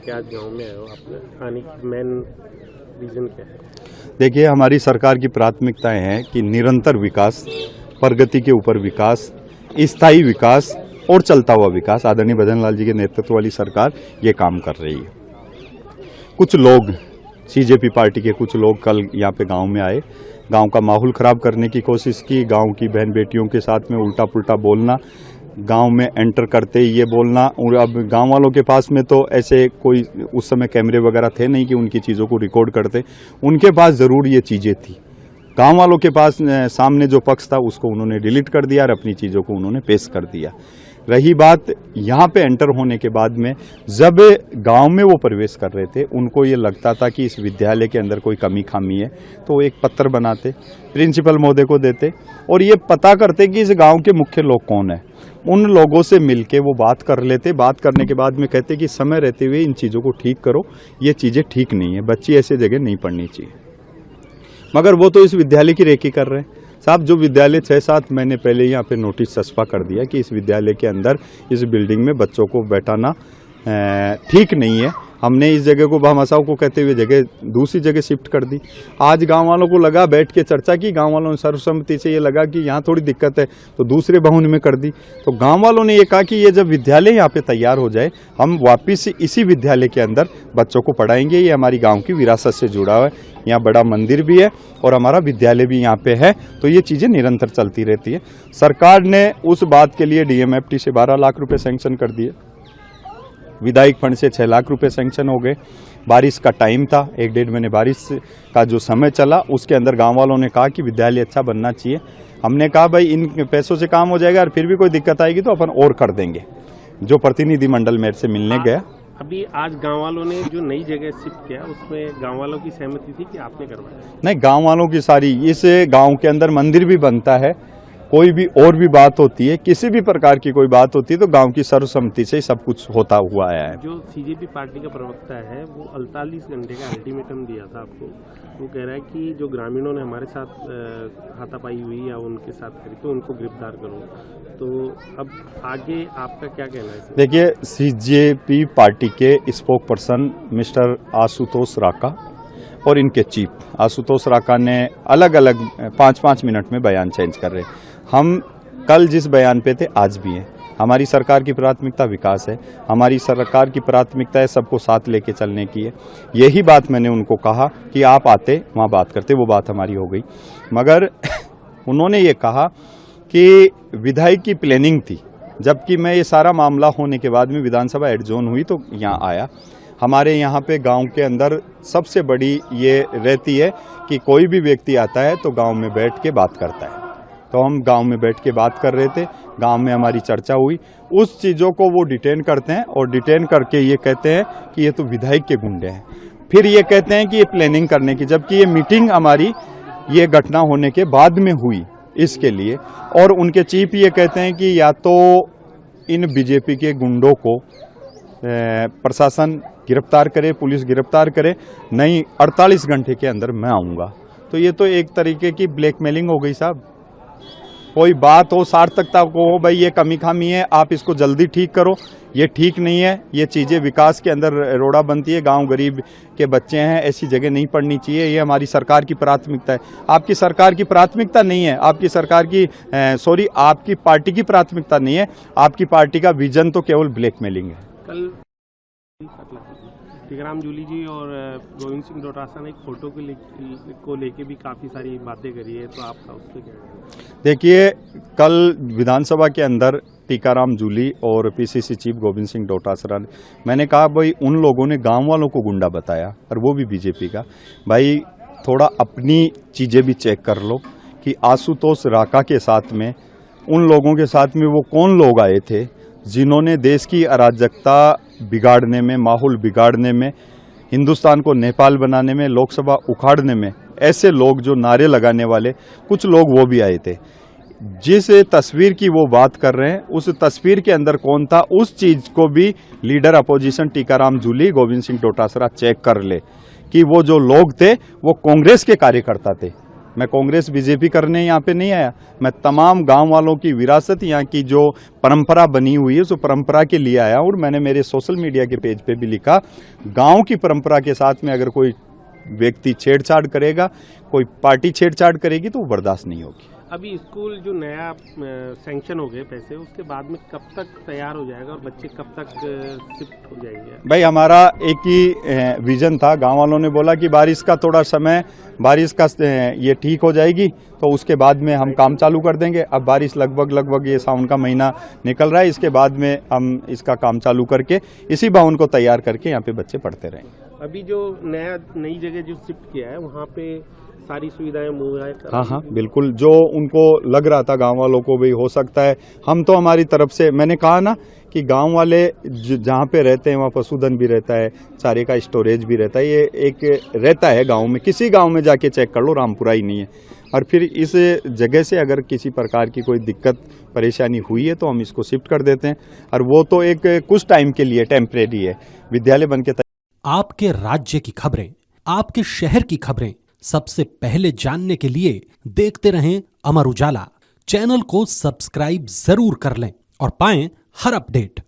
लेके आज गांव में आए हो, आपने आने की मेन रीजन क्या है? देखिए, हमारी सरकार की प्राथमिकताएं हैं कि निरंतर विकास, प्रगति के ऊपर विकास, स्थायी विकास और चलता हुआ विकास। आदरणीय भजन लाल जी के नेतृत्व वाली सरकार ये काम कर रही है। कुछ लोग, सीजेपी पार्टी के कुछ लोग कल यहाँ पे गांव में आए, गांव का माहौल खराब करने की कोशिश की, गांव की बहन बेटियों के साथ में उल्टा पुल्टा बोलना, गांव में एंटर करते ही ये बोलना। और अब गांव वालों के पास में तो ऐसे कोई उस समय कैमरे वगैरह थे नहीं कि उनकी चीज़ों को रिकॉर्ड करते, उनके पास ज़रूर ये चीज़ें थी। गांव वालों के पास सामने जो पक्ष था उसको उन्होंने डिलीट कर दिया और अपनी चीज़ों को उन्होंने पेश कर दिया। रही बात यहाँ पे एंटर होने के बाद में, जब गांव में वो प्रवेश कर रहे थे, उनको ये लगता था कि इस विद्यालय के अंदर कोई कमी खामी है, तो एक पत्र बनाते, प्रिंसिपल महोदय को देते और ये पता करते कि इस गांव के मुख्य लोग कौन है। उन लोगों से मिलके वो बात कर लेते। बात करने के बाद में कहते कि समय रहते हुए इन चीज़ों को ठीक करो, ये चीज़ें ठीक नहीं है, बच्ची ऐसे जगह नहीं पढ़नी चाहिए। मगर वो तो इस विद्यालय की रेकी कर रहे हैं। साहब, जो विद्यालय 6-7 महीने पहले यहाँ पे नोटिस चस्पा कर दिया कि इस विद्यालय के अंदर, इस बिल्डिंग में बच्चों को बैठाना ठीक नहीं है, हमने इस जगह को भामाशाह को कहते हुए जगह दूसरी जगह शिफ्ट कर दी। आज गांव वालों को लगा, बैठ के चर्चा की, गांव वालों ने सर्वसम्मति से ये लगा कि यहाँ थोड़ी दिक्कत है, तो दूसरे भवन में कर दी। तो गांव वालों ने ये कहा कि ये जब विद्यालय यहाँ पे तैयार हो जाए, हम वापिस इसी विद्यालय के अंदर बच्चों को पढ़ाएंगे। ये हमारी गाँव की विरासत से जुड़ा हुआ है, यहाँ बड़ा मंदिर भी है और हमारा विद्यालय भी यहाँ पे है, तो ये चीज़ें निरंतर चलती रहती है। सरकार ने उस बात के लिए DMFT से 12 लाख रुपये सैंक्शन कर दिए, विधायक फंड से 6 लाख रुपए सैंक्शन हो गए। बारिश का टाइम था, 1-1.5 महीने बारिश का जो समय चला, उसके अंदर गांव वालों ने कहा कि विद्यालय अच्छा बनना चाहिए। हमने कहा भाई इन पैसों से काम हो जाएगा और फिर भी कोई दिक्कत आएगी तो अपन और कर देंगे। जो प्रतिनिधिमंडल मेरे से मिलने गया, अभी आज गांव वालों ने जो नई जगह शिफ्ट किया, उसमें गांव वालों की सहमति थी कि आपने करवाया? नहीं, गाँव वालों की सारी, इस गाँव के अंदर मंदिर भी बनता है, कोई भी और भी बात होती है, किसी भी प्रकार की कोई बात होती है तो गांव की सर्वसम्मति से सब कुछ होता हुआ आया है। जो सीजेपी पार्टी का प्रवक्ता है वो 48 घंटे का अल्टीमेटम दिया था आपको। वो कह रहा है कि जो ग्रामीणों ने हमारे साथ हाथापाई हुई या उनके साथ करी तो उनको गिरफ्तार करो। तो अब आगे आपका क्या कहना है? देखिए, सीजेपी पार्टी के स्पोक पर्सन मिस्टर आशुतोष राका और इनके चीफ आशुतोष राका ने अलग अलग 5-5 मिनट में बयान चेंज कर रहे। हम कल जिस बयान पे थे आज भी हैं। हमारी सरकार की प्राथमिकता विकास है, हमारी सरकार की प्राथमिकता है सबको साथ लेके चलने की है। यही बात मैंने उनको कहा कि आप आते वहाँ बात करते, वो बात हमारी हो गई। मगर उन्होंने ये कहा कि विधायक की प्लानिंग थी, जबकि मैं ये सारा मामला होने के बाद में विधानसभा एडजोन हुई तो यहाँ आया। हमारे यहाँ पे गांव के अंदर सबसे बड़ी ये रहती है कि कोई भी व्यक्ति आता है तो गांव में बैठ के बात करता है। तो हम गांव में बैठ के बात कर रहे थे, गांव में हमारी चर्चा हुई, उस चीज़ों को वो डिटेन करते हैं और डिटेन करके ये कहते हैं कि ये तो विधायक के गुंडे हैं। फिर ये कहते हैं कि ये प्लानिंग करने की, जबकि ये मीटिंग हमारी ये घटना होने के बाद में हुई इसके लिए। और उनके चीफ ये कहते हैं कि या तो इन बीजेपी के गुंडों को प्रशासन गिरफ्तार करे, पुलिस गिरफ्तार करे, नहीं 48 घंटे के अंदर मैं आऊँगा। तो ये तो एक तरीके की ब्लैकमेलिंग हो गई साहब। कोई बात हो, सार्थकता को हो, भाई ये कमी खामी है, आप इसको जल्दी ठीक करो, ये ठीक नहीं है, ये चीज़ें विकास के अंदर रोड़ा बनती है, गांव गरीब के बच्चे हैं, ऐसी जगह नहीं पढ़नी चाहिए, ये हमारी सरकार की प्राथमिकता है। आपकी सरकार की प्राथमिकता नहीं है, आपकी सरकार की आपकी पार्टी की प्राथमिकता नहीं है, आपकी पार्टी का विजन तो केवल ब्लैकमेलिंग है। कल टीकाराम जूली जी और गोविंद सिंह डोटासरा ने एक फोटो को लेके भी काफ़ी सारी बातें करी है, तो आपका उससे क्या? देखिए, कल विधानसभा के अंदर टीकाराम जूली और PCC चीफ गोविंद सिंह डोटासरा ने, मैंने कहा भाई उन लोगों ने गांव वालों को गुंडा बताया और वो भी बीजेपी का। भाई थोड़ा अपनी चीज़ें भी चेक कर लो कि आशुतोष राका के साथ में, उन लोगों के साथ में वो कौन लोग आए थे जिन्होंने देश की अराजकता बिगाड़ने में, माहौल बिगाड़ने में, हिंदुस्तान को नेपाल बनाने में, लोकसभा उखाड़ने में, ऐसे लोग जो नारे लगाने वाले कुछ लोग वो भी आए थे। जिस तस्वीर की वो बात कर रहे हैं, उस तस्वीर के अंदर कौन था, उस चीज को भी leader opposition Tikaram Jully, Govind Singh Dotasra check कर ले कि वो जो लोग थे वो कांग्रेस के कार्यकर्ता थे। मैं कांग्रेस बीजेपी करने यहाँ पे नहीं आया, मैं तमाम गांव वालों की विरासत, यहाँ की जो परंपरा बनी हुई है उस परंपरा के लिए आया हूँ। और मैंने मेरे सोशल मीडिया के पेज पे भी लिखा, गांव की परंपरा के साथ में अगर कोई व्यक्ति छेड़छाड़ करेगा, कोई पार्टी छेड़छाड़ करेगी तो वो बर्दाश्त नहीं होगी। अभी स्कूल जो नया सैंक्शन हो गए पैसे, उसके बाद में कब तक तैयार हो जाएगा और बच्चे कब तक शिफ्ट हो जाएंगे? भाई हमारा एक ही विजन था, गांव वालों ने बोला कि बारिश का थोड़ा समय, बारिश का ये ठीक हो जाएगी तो उसके बाद में हम काम चालू कर देंगे। अब बारिश लगभग ये सावन का महीना निकल रहा है, इसके बाद में हम इसका काम चालू करके इसी भवन को तैयार करके यहाँ पे बच्चे पढ़ते रहेंगे। अभी जो नई जगह जो शिफ्ट किया है वहाँ पे सारी सुविधाएं मुहैया? हाँ, बिल्कुल। जो उनको लग रहा था गांव वालों को भी हो सकता है, हम तो हमारी तरफ से, मैंने कहा ना कि गांव वाले जहाँ पे रहते हैं वहाँ पशुधन भी रहता है, चारे का स्टोरेज भी रहता है, ये एक रहता है गांव में। किसी गांव में जाके चेक कर लो, रामपुरा ही नहीं है। और फिर इस जगह से अगर किसी प्रकार की कोई दिक्कत परेशानी हुई है तो हम इसको शिफ्ट कर देते हैं, और वो तो एक कुछ टाइम के लिए टेम्परेरी है, विद्यालय बन के। आपके राज्य की खबरें, आपके शहर की खबरें सबसे पहले जानने के लिए देखते रहें अमर उजाला। चैनल को सब्सक्राइब जरूर कर लें और पाएं हर अपडेट।